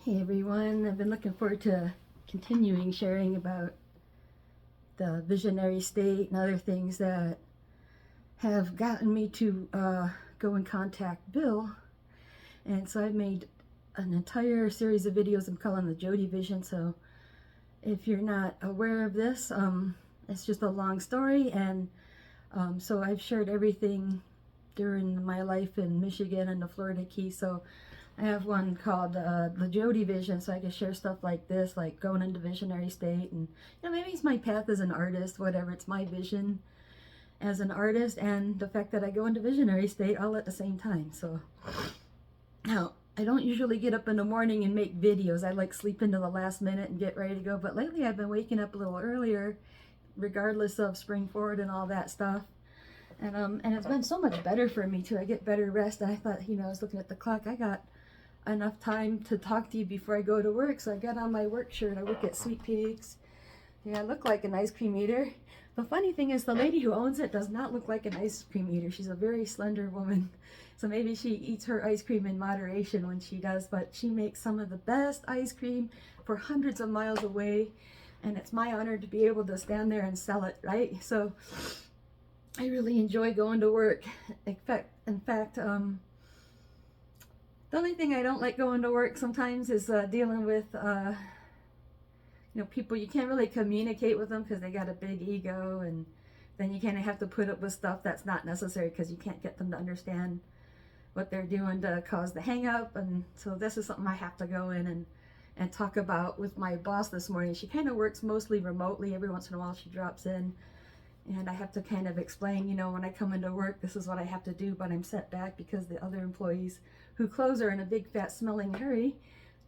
Hey everyone, I've been looking forward to continuing sharing about the visionary state and other things that have gotten me to go and contact Bill. And so I've made an entire series of videos I'm calling the JodyVision. So if you're not aware of this, it's just a long story. And so I've shared everything during my life in Michigan and the Florida Keys. So I have one called the JodyVision, so I can share stuff like this, like going into visionary state, and maybe it's my path as an artist, whatever. It's my vision as an artist, and the fact that I go into visionary state all at the same time. So now I don't usually get up in the morning and make videos. I like sleep into the last minute and get ready to go. But lately I've been waking up a little earlier, regardless of spring forward and all that stuff. And it's been so much better for me too. I get better rest. And I thought, I was looking at the clock. I got enough time to talk to you before I go to work. So I got on my work shirt. I work at Sweet Peaks. Yeah, I look like an ice cream eater. The funny thing is the lady who owns it does not look like an ice cream eater. She's a very slender woman. So maybe she eats her ice cream in moderation when she does, but she makes some of the best ice cream for hundreds of miles away. And it's my honor to be able to stand there and sell it, right? So I really enjoy going to work. In fact, the only thing I don't like going to work sometimes is dealing with, people. You can't really communicate with them because they got a big ego, and then you kind of have to put up with stuff that's not necessary because you can't get them to understand what they're doing to cause the hang up. And so this is something I have to go in and talk about with my boss this morning. She kind of works mostly remotely. Every once in a while she drops in. And I have to kind of explain, when I come into work, this is what I have to do, but I'm set back because the other employees who close are in a big fat smelling hurry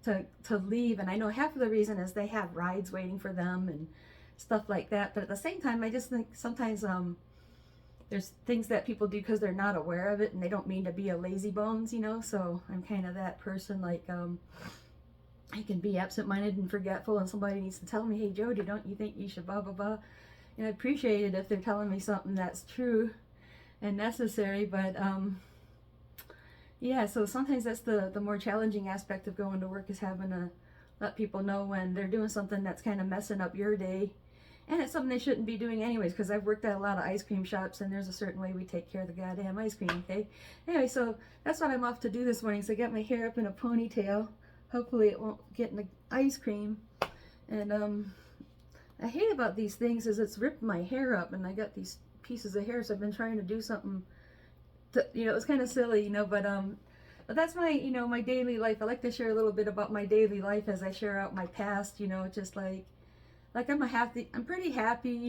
to leave. And I know half of the reason is they have rides waiting for them and stuff like that. But at the same time, I just think sometimes there's things that people do because they're not aware of it and they don't mean to be a lazy bones, So I'm kind of that person, like I can be absent-minded and forgetful, and somebody needs to tell me, hey, Jody, don't you think you should blah, blah, blah. And I appreciate it if they're telling me something that's true and necessary, but yeah, so sometimes that's the more challenging aspect of going to work, is having to let people know when they're doing something that's kind of messing up your day. And it's something they shouldn't be doing anyways, because I've worked at a lot of ice cream shops, and there's a certain way we take care of the goddamn ice cream, okay? Anyway, so that's what I'm off to do this morning. So I got my hair up in a ponytail. Hopefully it won't get in the ice cream. And I hate about these things is it's ripped my hair up, and I got these pieces of hair, so I've been trying to do something to, it's kind of silly, but that's my, my daily life. I like to share a little bit about my daily life as I share out my past, just like I'm pretty happy,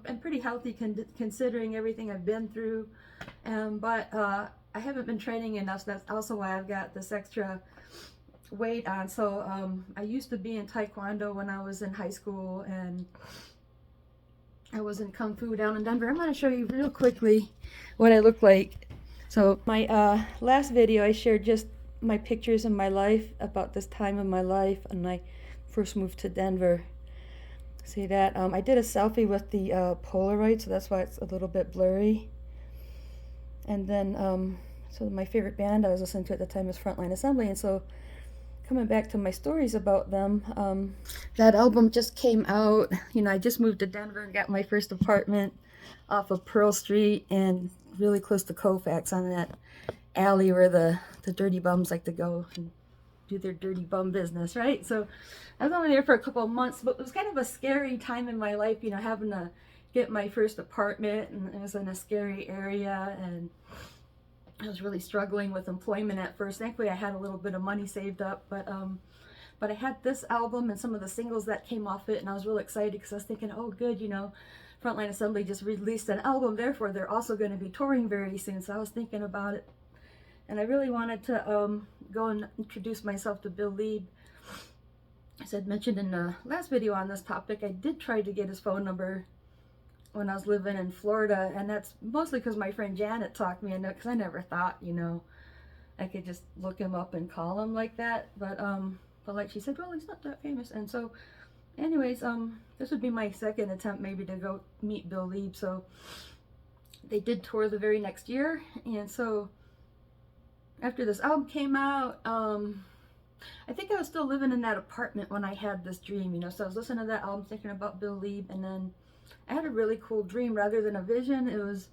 I'm pretty healthy considering everything I've been through, but I haven't been training enough, so that's also why I've got this extra weight on. So I used to be in Taekwondo when I was in high school, and I was in Kung Fu down in Denver. I'm going to show you real quickly what I look like. So my last video I shared just my pictures in my life about this time in my life and I first moved to Denver. See that? I did a selfie with the Polaroid, so that's why it's a little bit blurry. And then so my favorite band I was listening to at the time was Frontline Assembly, and so coming back to my stories about them, that album just came out. I just moved to Denver and got my first apartment off of Pearl Street and really close to Colfax, on that alley where the dirty bums like to go and do their dirty bum business, right? So I was only there for a couple of months, but it was kind of a scary time in my life, having to get my first apartment, and it was in a scary area, and I was really struggling with employment at first. Thankfully, I had a little bit of money saved up, but I had this album and some of the singles that came off it, and I was really excited because I was thinking, oh, good, Frontline Assembly just released an album, therefore they're also going to be touring very soon. So I was thinking about it, and I really wanted to go and introduce myself to Bill Lieb. As I'd mentioned in the last video on this topic, I did try to get his phone number when I was living in Florida, and that's mostly because my friend Janet talked me into it, because I never thought, I could just look him up and call him like that, but like she said, well, he's not that famous. And so anyways, this would be my second attempt maybe to go meet Bill Lieb. So they did tour the very next year, and so after this album came out, I think I was still living in that apartment when I had this dream, you know. So I was listening to that album, thinking about Bill Lieb, and then I had a really cool dream. Rather than a vision, it was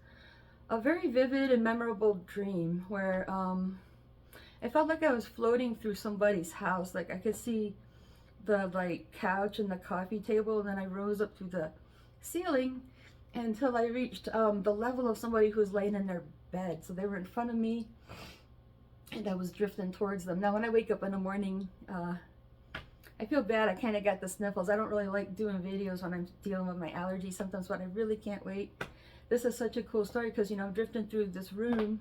a very vivid and memorable dream where it felt like I was floating through somebody's house. Like I could see the like couch and the coffee table, and then I rose up through the ceiling until I reached the level of somebody who was laying in their bed. So they were in front of me, and I was drifting towards them. Now when I wake up in the morning, I feel bad. I kind of got the sniffles. I don't really like doing videos when I'm dealing with my allergies sometimes, but I really can't wait. This is such a cool story because, you know, I'm drifting through this room.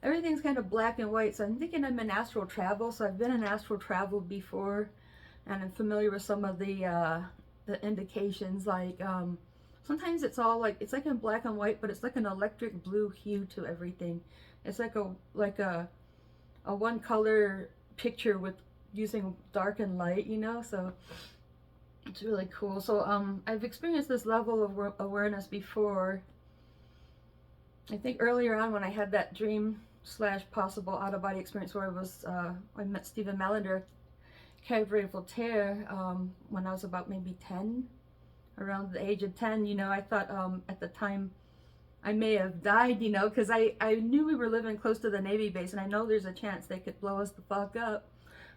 Everything's kind of black and white, so I'm thinking I'm in astral travel. So I've been in astral travel before, and I'm familiar with some of the indications. Like sometimes it's all like, it's like in black and white, but it's like an electric blue hue to everything. It's like a one color picture with using dark and light, you know. So it's really cool. So I've experienced this level of awareness before. I think earlier on when I had that dream slash possible out of body experience where I met Stephen Mallender, Cabaret Voltaire, when I was about maybe 10, around the age of 10, you know. I thought at the time I may have died, you know, because I knew we were living close to the Navy base, and I know there's a chance they could blow us the fuck up.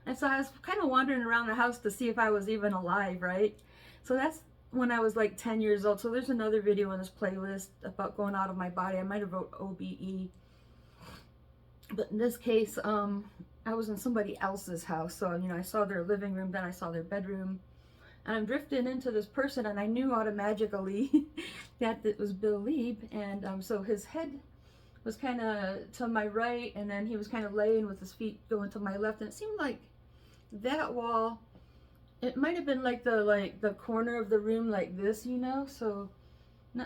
And so I was kind of wandering around the house to see if I was even alive, right? So that's when I was like 10 years old. So there's another video in this playlist about going out of my body. I might have wrote OBE. But in this case, I was in somebody else's house. So, you know, I saw their living room, then I saw their bedroom. And I'm drifting into this person, and I knew automatically that it was Bill Lieb. And so his head was kind of to my right, and then he was kind of laying with his feet going to my left. And it seemed like that wall, it might have been like the corner of the room like this, you know. So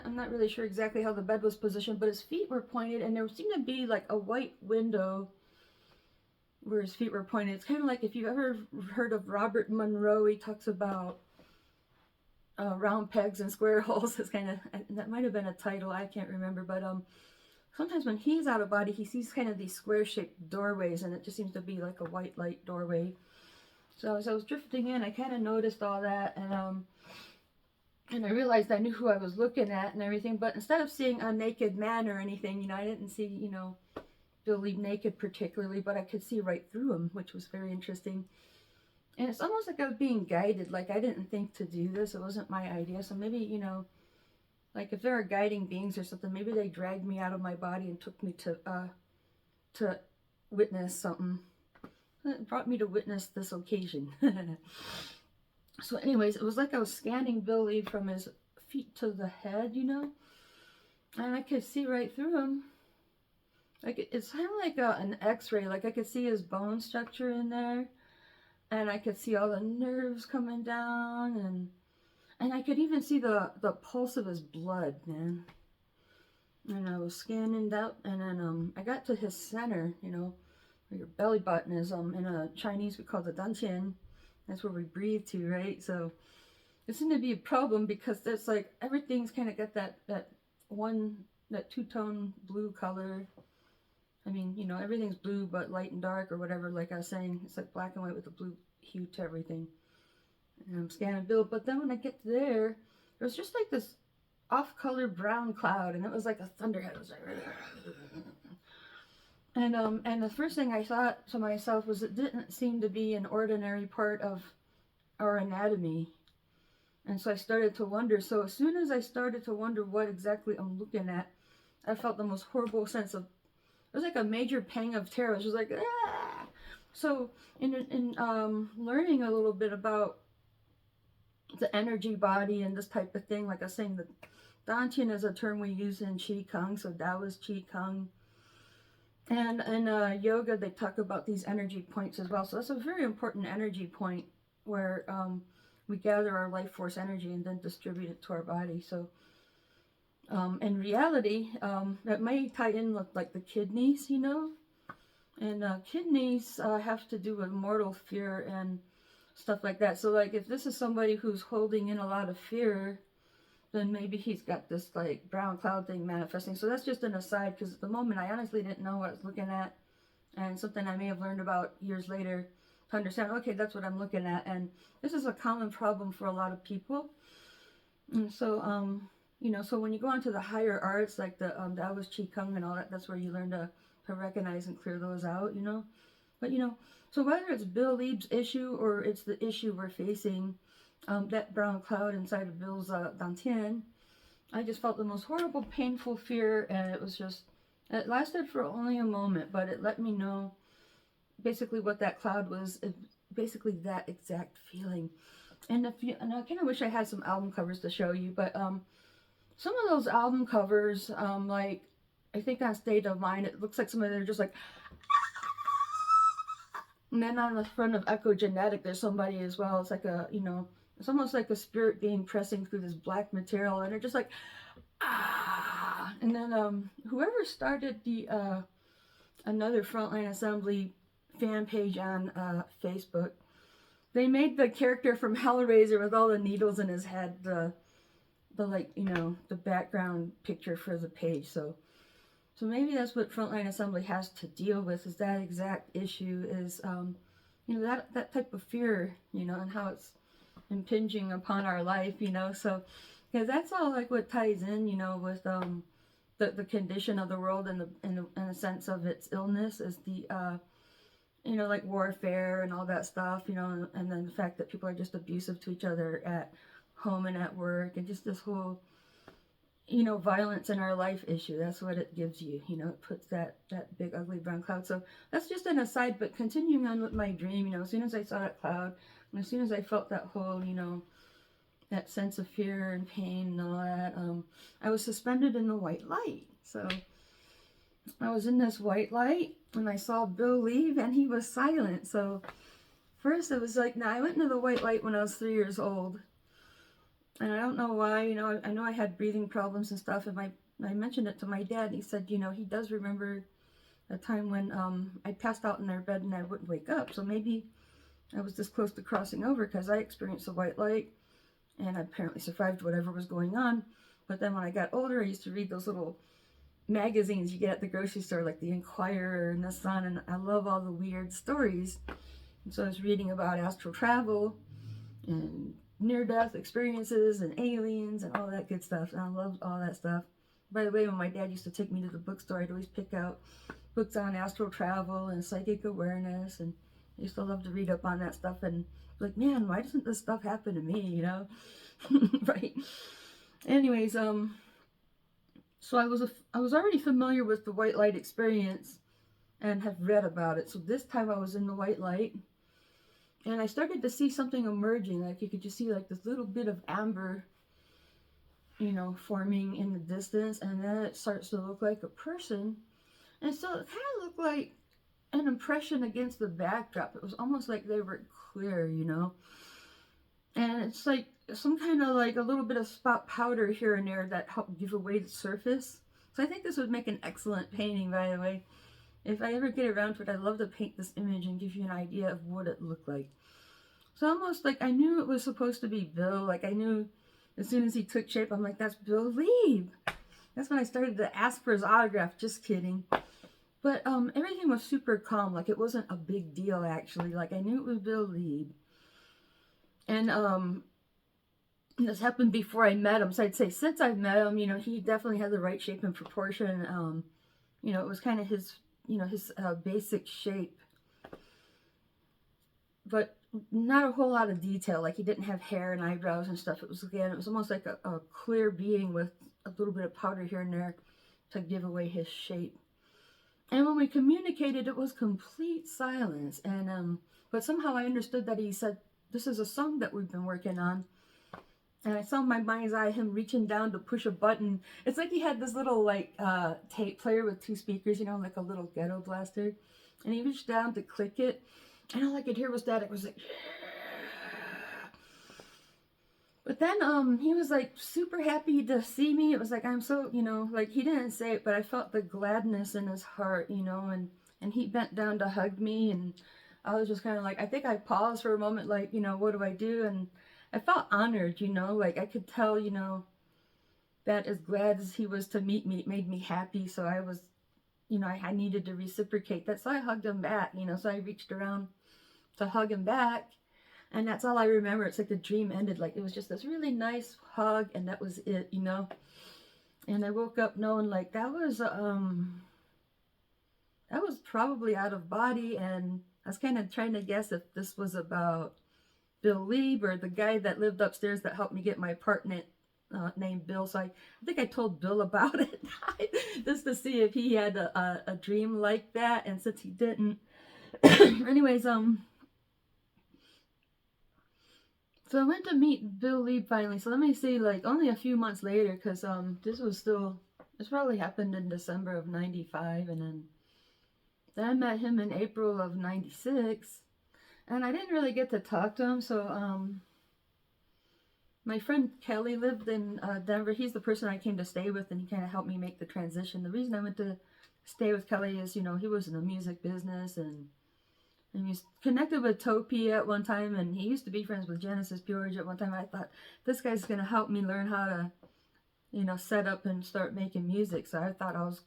I'm not really sure exactly how the bed was positioned, but his feet were pointed, and there seemed to be like a white window where his feet were pointed. It's kind of like if you've ever heard of Robert Monroe, he talks about round pegs and square holes. It's kind of, that might have been a title, I can't remember, but sometimes when he's out of body, he sees kind of these square-shaped doorways, and it just seems to be like a white light doorway. So as I was drifting in, I kind of noticed all that, and I realized I knew who I was looking at and everything, but instead of seeing a naked man or anything, you know, I didn't see, you know, Bill Lieb naked particularly, but I could see right through him, which was very interesting. And it's almost like I was being guided, like I didn't think to do this, it wasn't my idea. So maybe, you know, like if there are guiding beings or something, maybe they dragged me out of my body and took me to witness something. It brought me to witness this occasion. So anyways, it was like I was scanning Bill Lieb from his feet to the head, you know, and I could see right through him. Like it's kind of like an x-ray. Like I could see his bone structure in there, and I could see all the nerves coming down, and I could even see the pulse of his blood, man. And I was scanning that, and then I got to his center, you know, where your belly button is. In a Chinese we call it the dantian. That's where we breathe to, right? So it seemed to be a problem because there's like everything's kind of got that two-tone blue color. I mean, you know, everything's blue but light and dark or whatever. Like I was saying, it's like black and white with a blue hue to everything. And I'm scanning Bill, but then when I get there, it was just like this off-color brown cloud, and it was like a thunderhead. It was like, and the first thing I thought to myself was it didn't seem to be an ordinary part of our anatomy. And so I started to wonder. So as soon as I started to wonder what exactly I'm looking at, I felt the most horrible sense of, it was like a major pang of terror. It was just like, ah! So in learning a little bit about the energy body and this type of thing, like I was saying, the Dantian is a term we use in Qigong, so Tao is Qigong. And in yoga, they talk about these energy points as well. So that's a very important energy point where we gather our life force energy and then distribute it to our body. So in reality, that may tie in with like the kidneys, you know. And kidneys have to do with mortal fear and stuff like that. So like if this is somebody who's holding in a lot of fear, then maybe he's got this like brown cloud thing manifesting. So that's just an aside, because at the moment I honestly didn't know what I was looking at, and something I may have learned about years later. to understand, okay, that's what I'm looking at. And this is a common problem for a lot of people. And so, so when you go on to the higher arts, like the Taoist Qigong and all that, that's where you learn to recognize and clear those out, But, so whether it's Bill Lieb's issue or it's the issue we're facing, that brown cloud inside of Bill's dantian, I just felt the most horrible, painful fear, and it lasted for only a moment, but it let me know basically what that cloud was, basically that exact feeling. And and I kind of wish I had some album covers to show you, but some of those album covers, like I think on State of Mind, it looks like some of them are just like, and then on the front of Echo Genetic, there's somebody as well. It's like it's almost like a spirit being pressing through this black material, and they're just like, ah. And then whoever started the another Frontline Assembly fan page on Facebook, they made the character from Hellraiser with all the needles in his head the the background picture for the page. So maybe that's what Frontline Assembly has to deal with, is that exact issue, is that type of fear, and how it's impinging upon our life, so because that's all like what ties in, with the condition of the world and in a sense of its illness, is the like warfare and all that stuff, and then the fact that people are just abusive to each other at home and at work, and just this whole violence in our life issue. That's what it gives you, it puts that big ugly brown cloud. So that's just an aside, but continuing on with my dream, as soon as I saw that cloud, and as soon as I felt that whole, that sense of fear and pain and all that, I was suspended in the white light. So I was in this white light and I saw Bill leave, and he was silent. So first it was like, now I went into the white light when I was 3 years old. And I don't know why, I know I had breathing problems and stuff, and I mentioned it to my dad, and he said, he does remember a time when I passed out in our bed and I wouldn't wake up. So maybe I was this close to crossing over, because I experienced a white light and I apparently survived whatever was going on. But then when I got older, I used to read those little magazines you get at the grocery store, like the Inquirer and the Sun, and I love all the weird stories. And so I was reading about astral travel and near-death experiences and aliens and all that good stuff, and I loved all that stuff. By the way, when my dad used to take me to the bookstore, I'd always pick out books on astral travel and psychic awareness, and I used to love to read up on that stuff, and like, man, why doesn't this stuff happen to me, right? Anyways, so I was already familiar with the white light experience and have read about it. So this time I was in the white light, and I started to see something emerging. Like, you could just see like this little bit of amber, forming in the distance, and then it starts to look like a person. And so it kind of looked like an impression against the backdrop. It was almost like they were clear, And it's like some kind of like a little bit of spot powder here and there that helped give away the surface. So I think this would make an excellent painting, by the way. If I ever get around to it, I'd love to paint this image and give you an idea of what it looked like. So almost like I knew it was supposed to be Bill. Like, I knew as soon as he took shape, I'm like, that's Bill Lieb. That's when I started to ask for his autograph. Just kidding. But everything was super calm. Like, it wasn't a big deal, actually. Like, I knew it was Bill Lieb. And this happened before I met him. So I'd say since I've met him, he definitely had the right shape and proportion. It was kind of his basic shape, but not a whole lot of detail. Like, he didn't have hair and eyebrows and stuff. It was almost like a clear being with a little bit of powder here and there to give away his shape. And when we communicated, it was complete silence. And but somehow I understood that he said, this is a song that we've been working on. And I saw in my mind's eye him reaching down to push a button. It's like he had this little like tape player with 2 speakers, like a little ghetto blaster. And he reached down to click it. And all I could hear was that. It was like, but then he was like super happy to see me. It was like, I'm so, like, he didn't say it, but I felt the gladness in his heart, and he bent down to hug me, and I was just kind of like, I think I paused for a moment, like, what do I do? And I felt honored, like I could tell, that as glad as he was to meet me, it made me happy. So I was, I needed to reciprocate that. So I hugged him back, so I reached around to hug him back. And that's all I remember. It's like the dream ended. Like it was just this really nice hug, and that was it, you know. And I woke up knowing like that was probably out of body, and I was kind of trying to guess if this was about Bill Lieb or the guy that lived upstairs that helped me get my apartment named Bill. So I think I told Bill about it just to see if he had a dream like that, and since he didn't, anyways, so I went to meet Bill Lieb finally. So let me see, like only a few months later, because this probably happened in December of '95, and then I met him in April of '96, and I didn't really get to talk to him. So my friend Kelly lived in Denver. He's the person I came to stay with, and he kind of helped me make the transition. The reason I went to stay with Kelly is, you know, he was in the music business, and he was connected with Topi at one time, and he used to be friends with Genesis George at one time. I thought, this guy's going to help me learn how to, you know, set up and start making music. So I thought I was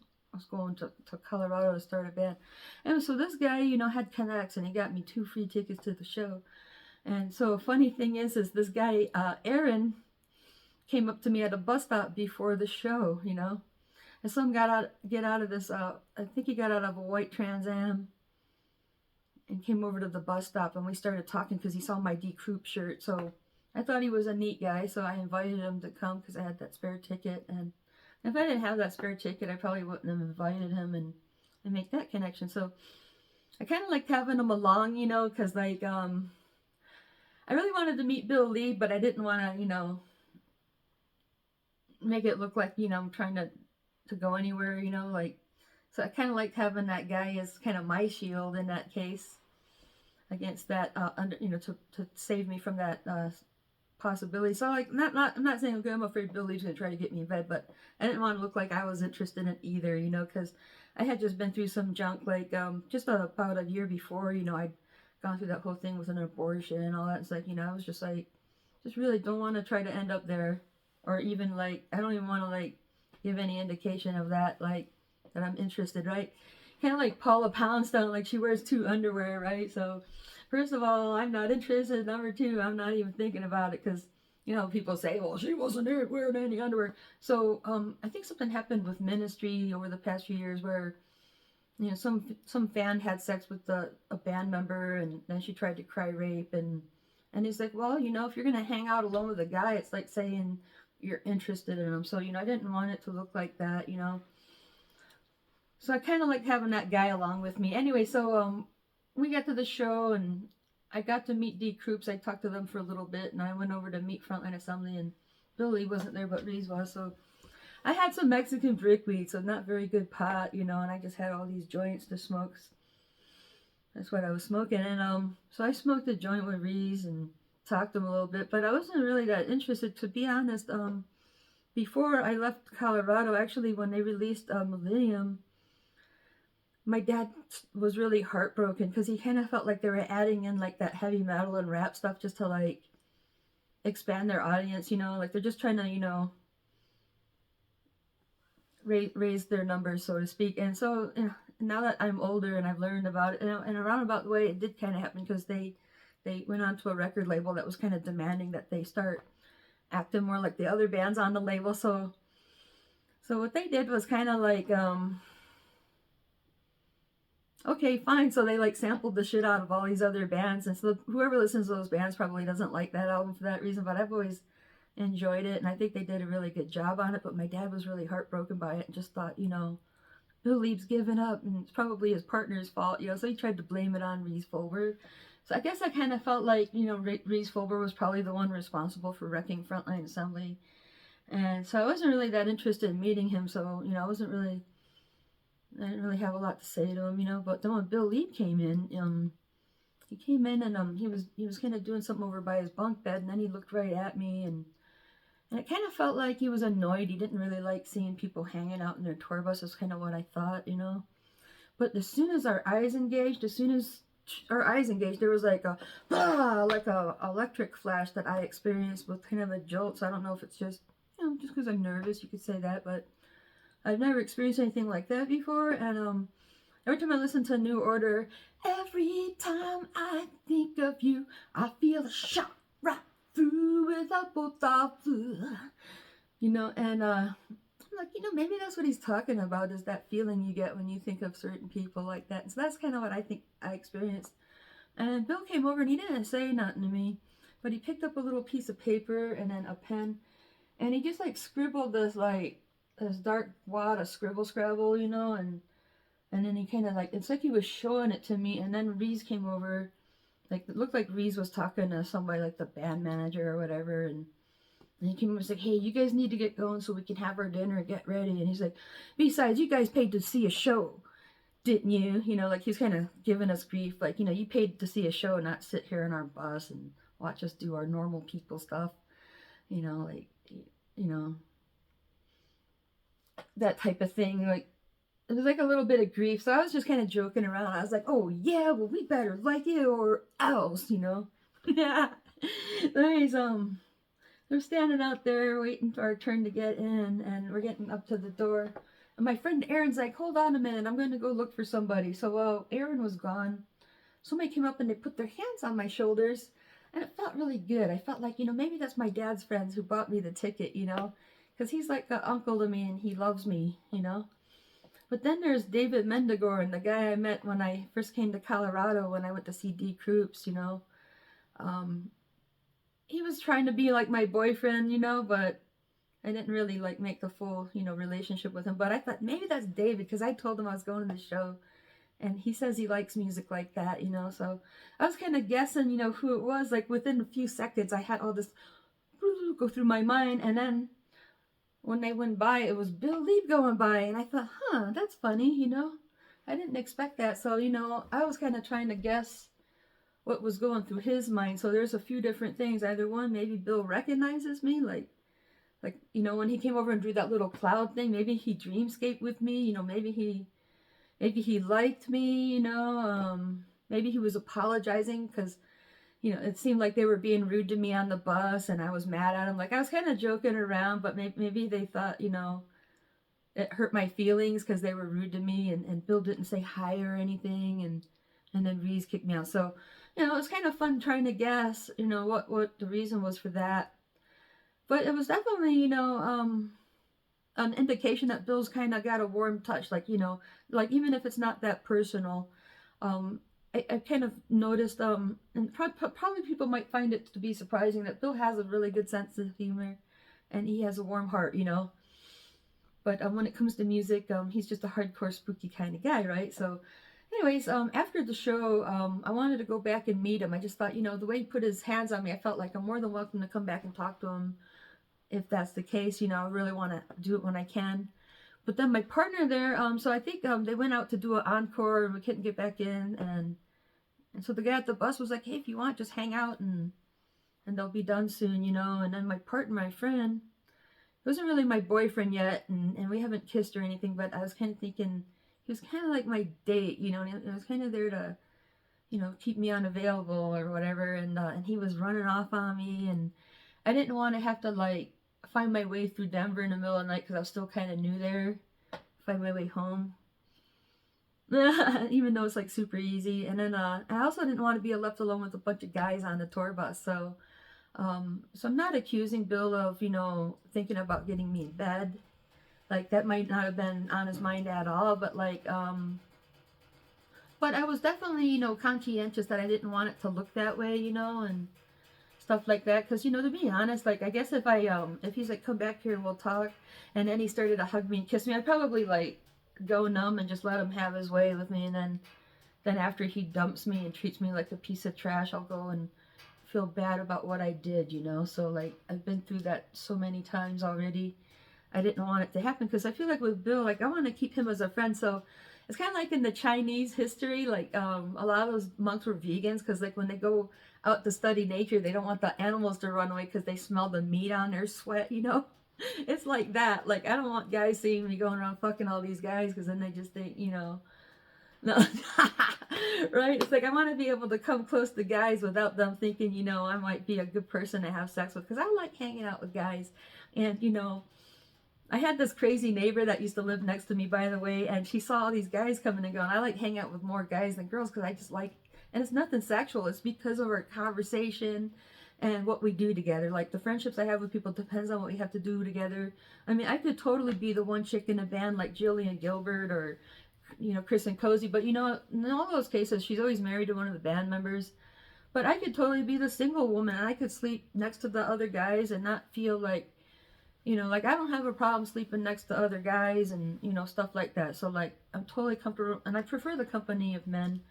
going to Colorado to start a band. And so this guy, you know, had connects, and he got me 2 free tickets to the show. And so a funny thing is this guy, Aaron, came up to me at a bus stop before the show, you know. And some get out of this, I think he got out of a white Trans Am, and came over to the bus stop, and we started talking because he saw my D Croup shirt. So I thought he was a neat guy, so I invited him to come because I had that spare ticket. And if I didn't have that spare ticket, I probably wouldn't have invited him and make that connection. So I kind of liked having him along, you know, because like I really wanted to meet Bill Lee, but I didn't want to, you know, make it look like, you know, I'm trying to go anywhere, you know, like. So I kind of liked having that guy as kind of my shield in that case, against that, you know, to save me from that possibility. So like, I'm not saying, okay, I'm afraid Bill Lee's gonna try to get me in bed, but I didn't want to look like I was interested in it either, you know, because I had just been through some junk, like just about a year before, you know, I'd gone through that whole thing with an abortion and all that. It's like, you know, I was just like, just really don't want to try to end up there, or even like, I don't even want to like give any indication of that, like, that I'm interested, right? Kind of like Paula Poundstone, like she wears 2 underwear, right? So first of all, I'm not interested. Number 2, I'm not even thinking about it, because, you know, people say, well, she wasn't wearing any underwear. So I think something happened with ministry over the past few years where, you know, some fan had sex with a band member, and then she tried to cry rape, and he's like, well, you know, if you're gonna hang out alone with a guy, it's like saying you're interested in him. So, you know, I didn't want it to look like that, you know. So I kind of liked having that guy along with me. Anyway, so we got to the show, and I got to meet D Croops. I talked to them for a little bit, and I went over to meet Frontline Assembly, and Billy wasn't there, but Reese was. So I had some Mexican brickweed, so not very good pot, you know, and I just had all these joints to smoke. That's what I was smoking. And so I smoked a joint with Reese and talked to him a little bit, but I wasn't really that interested, to be honest. Before I left Colorado, actually, when they released Millennium, my dad was really heartbroken because he kind of felt like they were adding in like that heavy metal and rap stuff just to like expand their audience, you know, like they're just trying to, you know, raise their numbers, so to speak. And so, you know, now that I'm older and I've learned about it, you know, in a roundabout way, it did kind of happen because they went on to a record label that was kind of demanding that they start acting more like the other bands on the label. So what they did was kind of like, okay, fine. So they like sampled the shit out of all these other bands, and so whoever listens to those bands probably doesn't like that album for that reason. But I've always enjoyed it, and I think they did a really good job on it. But my dad was really heartbroken by it and just thought, you know, Bill Lieb's given up, and it's probably his partner's fault, you know. So he tried to blame it on Reese Fulber. So I guess I kind of felt like, you know, Reese Fulber was probably the one responsible for wrecking Frontline Assembly, and so I wasn't really that interested in meeting him. So, you know, I didn't really have a lot to say to him, you know. But then when Bill Lieb came in, he came in, and he was kind of doing something over by his bunk bed, and then he looked right at me, and it kind of felt like he was annoyed. He didn't really like seeing people hanging out in their tour bus. That's kind of what I thought, you know. But as soon as our eyes engaged, there was like a electric flash that I experienced with kind of a jolt. So I don't know if it's just, you know, just because I'm nervous, you could say that, but I've never experienced anything like that before. And every time I listen to New Order, every time I think of you, I feel a shot right through without both of you. You know, and I'm like, you know, maybe that's what he's talking about, is that feeling you get when you think of certain people like that. And so that's kind of what I think I experienced. And Bill came over and he didn't say nothing to me, but he picked up a little piece of paper and then a pen, and he just like scribbled this dark wad of scrabble, you know, and then he kind of like, it's like he was showing it to me, and then Reese came over, like it looked like Reese was talking to somebody like the band manager or whatever, and he came over and was like, hey, you guys need to get going so we can have our dinner and get ready. And he's like, besides, you guys paid to see a show, didn't you? You know, like he's kind of giving us grief, like, you know, you paid to see a show, not sit here in our bus and watch us do our normal people stuff, you know, like, you know, that type of thing. Like, it was like a little bit of grief. So I was just kind of joking around. I was like, oh yeah, well we better like it or else, you know. Yeah. Anyways, we're standing out there waiting for our turn to get in, and we're getting up to the door. And my friend Aaron's like, hold on a minute, I'm going to go look for somebody. So while Aaron was gone, somebody came up and they put their hands on my shoulders, and it felt really good. I felt like, you know, maybe that's my dad's friends who bought me the ticket, you know, because he's like an uncle to me and he loves me, you know. But then there's David Mendigorn, the guy I met when I first came to Colorado when I went to see D. Kroops, you know. He was trying to be like my boyfriend, you know, but I didn't really like make the full, you know, relationship with him. But I thought maybe that's David, because I told him I was going to the show, and he says he likes music like that, you know. So I was kind of guessing, you know, who it was. Like within a few seconds, I had all this go through my mind, and then when they went by, it was Bill Leeb going by, and I thought, huh, that's funny, you know. I didn't expect that. So, you know, I was kind of trying to guess what was going through his mind. So there's a few different things. Either one, maybe Bill recognizes me, like you know, when he came over and drew that little cloud thing, maybe he dreamscaped with me, you know, maybe he liked me, you know, maybe he was apologizing because, you know, it seemed like they were being rude to me on the bus and I was mad at him. Like I was kind of joking around, but maybe they thought, you know, it hurt my feelings because they were rude to me, and Bill didn't say hi or anything, and then Reese kicked me out. So, you know, it was kind of fun trying to guess, you know, what the reason was for that. But it was definitely, you know, an indication that Bill's kind of got a warm touch. Like, you know, like even if it's not that personal, I kind of noticed, and probably people might find it to be surprising that Bill has a really good sense of humor, and he has a warm heart, you know. But when it comes to music, he's just a hardcore, spooky kind of guy, right? So anyways, after the show, I wanted to go back and meet him. I just thought, you know, the way he put his hands on me, I felt like I'm more than welcome to come back and talk to him if that's the case. You know, I really want to do it when I can. But then my partner there, so I think they went out to do an encore and we couldn't get back in. And so the guy at the bus was like, hey, if you want, just hang out and they'll be done soon, you know. And then my partner, my friend, he wasn't really my boyfriend yet, and we haven't kissed or anything, but I was kind of thinking he was kind of like my date, you know, and he was kind of there to, you know, keep me unavailable or whatever, and he was running off on me, and I didn't want to have to, like, find my way through Denver in the middle of the night, because I was still kind of new there, find my way home, even though it's, like, super easy. And then I also didn't want to be left alone with a bunch of guys on the tour bus, so I'm not accusing Bill of, you know, thinking about getting me in bed. Like, that might not have been on his mind at all, but like, but I was definitely, you know, conscientious that I didn't want it to look that way, you know, and stuff like that. Because, you know, to be honest, like, I guess if if he's like, come back here and we'll talk, and then he started to hug me and kiss me, I'd probably, like, go numb and just let him have his way with me. And then after he dumps me and treats me like a piece of trash, I'll go and feel bad about what I did, you know. So, like, I've been through that so many times already. I didn't want it to happen, because I feel like with Bill, like, I want to keep him as a friend. So it's kind of like in the Chinese history, like, a lot of those monks were vegans, because, like, when they go out to study nature, they don't want the animals to run away because they smell the meat on their sweat, you know. It's like that. Like, I don't want guys seeing me going around fucking all these guys, because then they just think, you know, no. Right? It's like I want to be able to come close to guys without them thinking, you know, I might be a good person to have sex with, because I like hanging out with guys. And, you know, I had this crazy neighbor that used to live next to me, by the way, and she saw all these guys coming and going. I like hang out with more guys than girls because I just like, and it's nothing sexual. It's because of our conversation and what we do together. Like the friendships I have with people depends on what we have to do together. I mean, I could totally be the one chick in a band like Jillian Gilbert or, you know, Chris and Cozy, but you know, in all those cases, she's always married to one of the band members. But I could totally be the single woman, and I could sleep next to the other guys and not feel like, you know, like I don't have a problem sleeping next to other guys and, you know, stuff like that. So like I'm totally comfortable, and I prefer the company of men.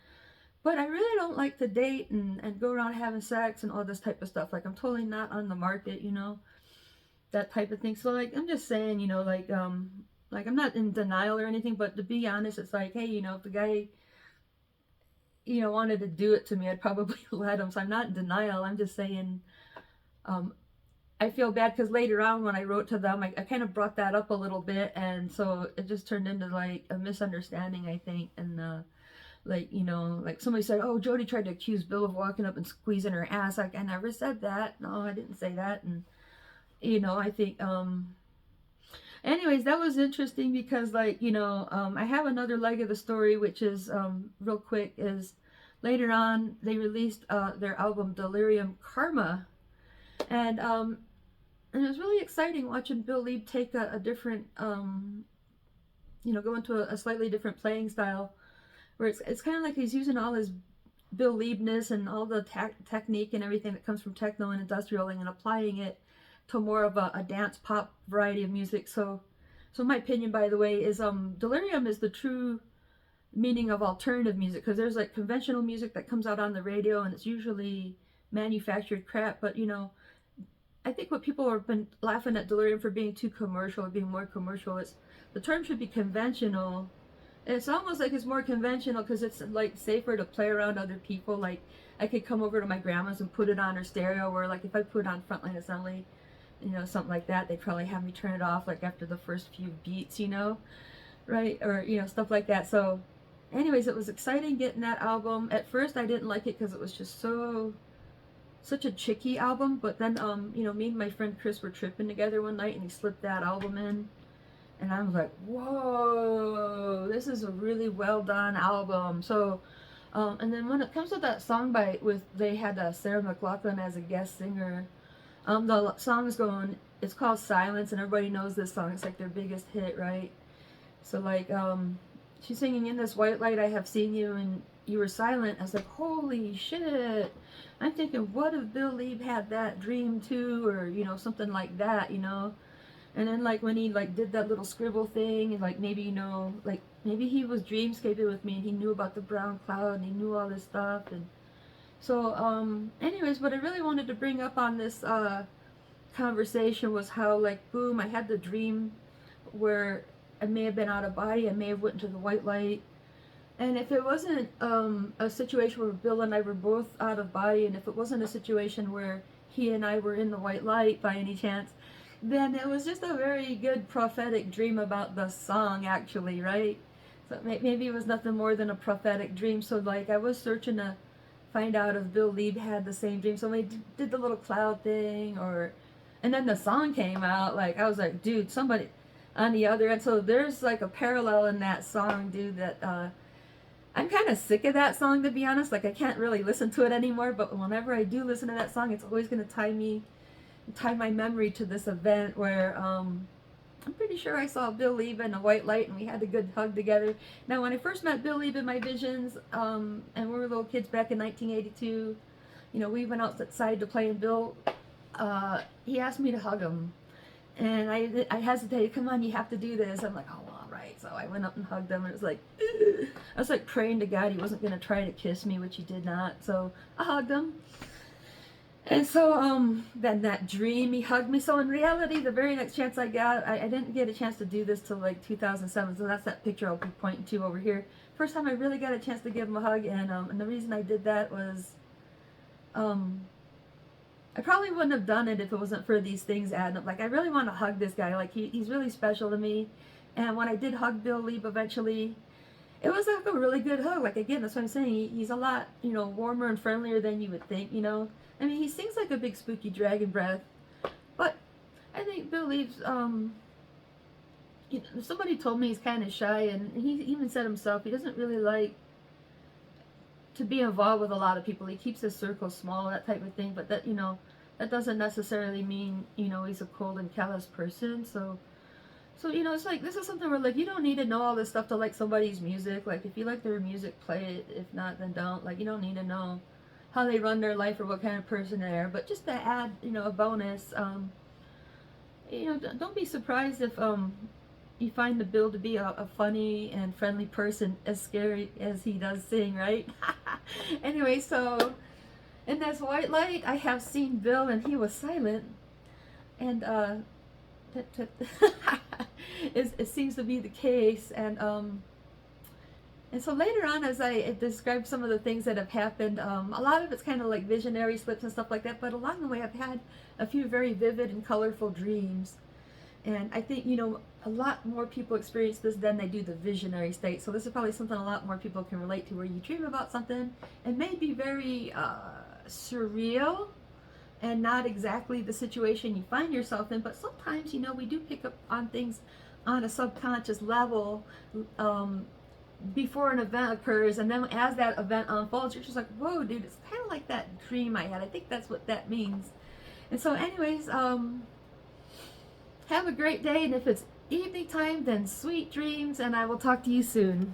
But I really don't like to date and go around having sex and all this type of stuff. Like I'm totally not on the market, you know, that type of thing. So like I'm just saying, you know, like I'm not in denial or anything, but to be honest, it's like, hey, you know, if the guy, you know, wanted to do it to me, I'd probably let him. So I'm not in denial. I'm just saying, I feel bad because later on when I wrote to them, I kind of brought that up a little bit, and so it just turned into like a misunderstanding, I think. And like, you know, like somebody said, oh, Jody tried to accuse Bill of walking up and squeezing her ass. Like, I never said that. No, I didn't say that. And you know, I think anyways, that was interesting because, like, you know, I have another leg of the story, which is real quick, is later on they released their album Delerium Karma, and it was really exciting watching Bill Lieb take a different, you know, go into a slightly different playing style, where it's kind of like he's using all his Bill Liebness and all the technique and everything that comes from techno and industrial and applying it to more of a dance pop variety of music. So my opinion, by the way, is Delirium is the true meaning of alternative music, because there's like conventional music that comes out on the radio and it's usually manufactured crap, but you know, I think what people have been laughing at Delirium for being too commercial or being more commercial, is the term should be conventional. It's almost like it's more conventional because it's like safer to play around other people. Like I could come over to my grandma's and put it on her stereo, where like if I put on Frontline Assembly, you know, something like that, they'd probably have me turn it off like after the first few beats, you know, right? Or, you know, stuff like that. So anyways, it was exciting getting that album. At first I didn't like it because it was just such a chicky album, but then you know, me and my friend Chris were tripping together one night and he slipped that album in, and I was like, whoa, this is a really well done album. So and then when it comes to that song they had Sarah McLachlan as a guest singer. The song's going, it's called Silence, and everybody knows this song. It's like their biggest hit, right? So like she's singing, in this white light I have seen you and you were silent. I was like, holy shit. I'm thinking, what if Bill Lieb had that dream too, or you know, something like that, you know? And then like when he like did that little scribble thing, and like maybe, you know, like maybe he was dreamscaping with me and he knew about the brown cloud and he knew all this stuff. And so anyways, what I really wanted to bring up on this conversation was how, like, boom, I had the dream where I may have been out of body, I may have went into the white light. And if it wasn't a situation where Bill and I were both out of body, and if it wasn't a situation where he and I were in the white light by any chance, then it was just a very good prophetic dream about the song, actually, right? So maybe it was nothing more than a prophetic dream. So like I was searching to find out if Bill Lieb had the same dream. So when he did the little cloud thing, and then the song came out, like I was like, dude, somebody on the other end. So there's like a parallel in that song, dude, that I'm kind of sick of that song, to be honest. Like I can't really listen to it anymore, but whenever I do listen to that song, it's always going to tie my memory to this event where I'm pretty sure I saw Bill Lieb in a white light and we had a good hug together. Now when I first met Bill Lieb in my visions, and we were little kids back in 1982, you know, we went outside to play, and Bill, he asked me to hug him, and I hesitated. Come on, you have to do this. I'm like, oh, all right. So I went up and hugged him, and it was like, ugh. I was like praying to God he wasn't going to try to kiss me, which he did not. So I hugged him. And so then that dream, he hugged me. So in reality, the very next chance I got, I didn't get a chance to do this till like 2007. So that's that picture I'll be pointing to over here. First time I really got a chance to give him a hug, and the reason I did that was I probably wouldn't have done it if it wasn't for these things adding up. Like I really want to hug this guy. Like he's really special to me. And when I did hug Bill Lieb eventually, it was like a really good hug. Like again, that's what I'm saying. He's a lot, you know, warmer and friendlier than you would think, you know. I mean, he sings like a big spooky dragon breath, but I think Bill Lieb's somebody told me he's kind of shy, and he even said himself he doesn't really like to be involved with a lot of people. He keeps his circle small, that type of thing. But that, that doesn't necessarily mean, he's a cold and callous person. So it's like, this is something where, like, you don't need to know all this stuff to like somebody's music. Like, if you like their music, play it. If not, then don't. Like, you don't need to know how they run their life or what kind of person they are. But just to add, a bonus, don't be surprised if you find the Bill to be a funny and friendly person, as scary as he does sing, right? Anyway, so in this white light, I have seen Bill, and he was silent, and it seems to be the case, and so later on, as I describe some of the things that have happened, a lot of it's kind of like visionary slips and stuff like that, but along the way I've had a few very vivid and colorful dreams. And I think, a lot more people experience this than they do the visionary state. So this is probably something a lot more people can relate to, where you dream about something and may be very surreal and not exactly the situation you find yourself in. But sometimes, we do pick up on things on a subconscious level before an event occurs. And then as that event unfolds, you're just like, whoa, dude, it's kind of like that dream I had. I think that's what that means. And so anyways, have a great day, and if it's evening time, then sweet dreams, and I will talk to you soon.